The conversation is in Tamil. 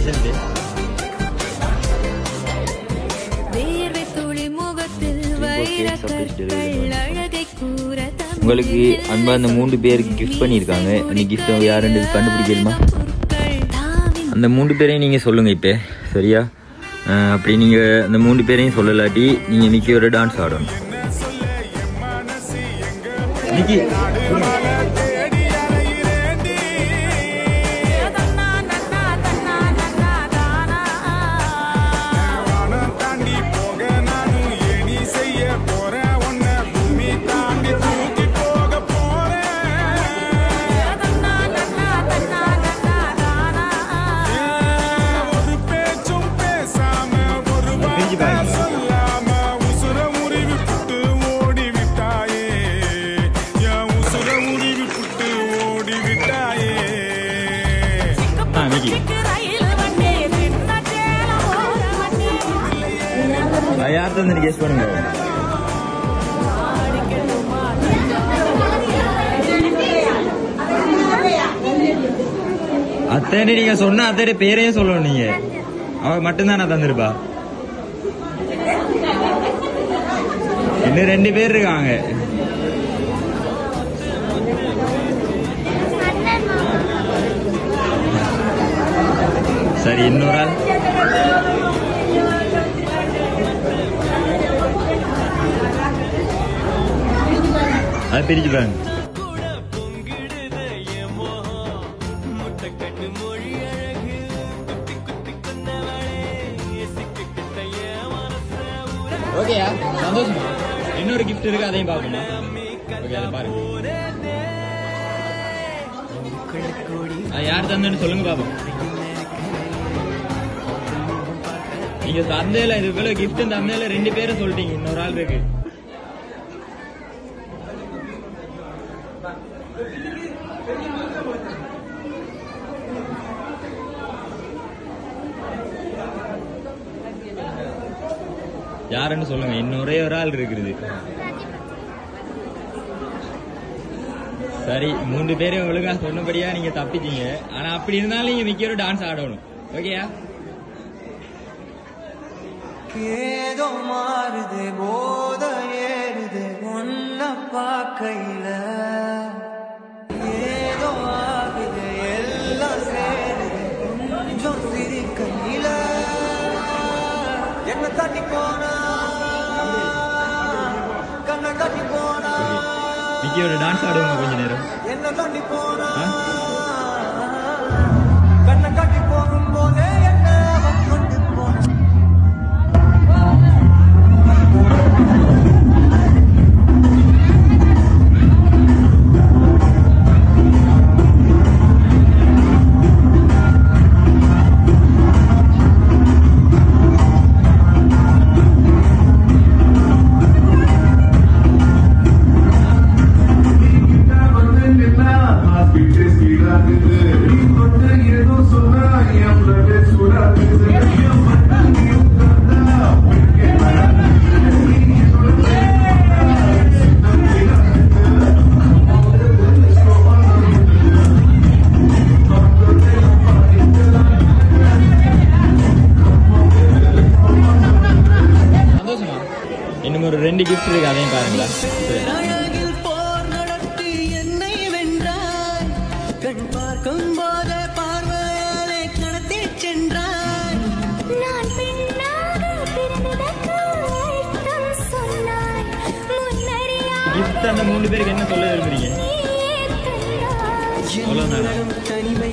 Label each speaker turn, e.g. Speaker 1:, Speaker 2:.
Speaker 1: கங்க்ராச்சுலேஷன். உங்களுக்கு அன்பா அந்த 3 பேருக்கு கிஃப்ட் பண்ணியிருக்காங்க. அந்த கிஃப்ட் யாருன்னு கண்டுபிடிக்கணுமா? அந்த 3 பேரையும் நீங்கள் சொல்லுங்கள் இப்போ, சரியா? அப்படி நீங்கள் அந்த 3 பேரையும் சொல்லலாட்டி நீங்கள் நிக்கி ஒரு டான்ஸ் ஆடணும். நிக்கி யார் தான் கெஸ் பண்ணுங்க. அத்தனை நீங்க சொன்ன அத்தனை பேரையும் சொல்லணும். நீங்க அவ மட்டும்தான் நான் தந்திருப்பா. இன்னும் 2 பேர் இருக்காங்க. சரி, இன்னொரு ஆள். அது பிரிச்சு பாருங்க. ஓகேயா, சந்தோஷமா? இன்னொரு கிஃப்ட் இருக்கு, அதையும் பாக்கணுமா? ஓகே, அதை பாருங்க. யார் தந்தேன்னு சொல்லுங்க பாப்போம். நீங்க தந்தையில இது போல கிஃப்ட் தந்தையில 2 பேரும் சொல்லிட்டீங்க. இன்னொரு ஆள் இருக்கு. யாருன்னு சொல்லுங்க. இன்னொரே ஒரு ஆள் இருக்குது. சரி, 3 பேரும் ஒழுங்கா சொன்னபடியா நீங்க தப்பிச்சீங்க. ஆனா அப்படி இருந்தாலும் நீங்க மிக்க ஒரு டான்ஸ் ஆடணும். ஓகேயா?
Speaker 2: ஏதோ மாறுது, போத ஏறுது ஒன்ன பார்க்கையில, ஏதோ ஆகுது எல்லாம் சேருது கொஞ்சம் சிரிக்கையில, என்ன தட்டி போனா கண்ணை தட்டி போனா.
Speaker 1: மிக்கியோட டான்ஸ் ஆடுவாங்க கொஞ்ச நேரம்.
Speaker 2: என்ன தட்டி போனா கண்ணை கட்டி போகும் போதே என்ன கொண்டு போன.
Speaker 1: இன்னும் ஒரு 2 கிஃப்ட் இருக்கு, அதையும் பாருங்களா.
Speaker 2: போர் நடத்தி என்னை வென்றாய், கண் பார்க்கும் போதே பார்வையாலே கடத்தி சென்றாய். நான் பெண்ணாக பிறந்ததற்கு அர்த்தம் சொன்னாய், முன்னறியாய்.
Speaker 1: கிஃப்ட் அந்த 3 பேருக்கு என்ன சொல்ல விரும்புறீங்க?
Speaker 2: தனிமை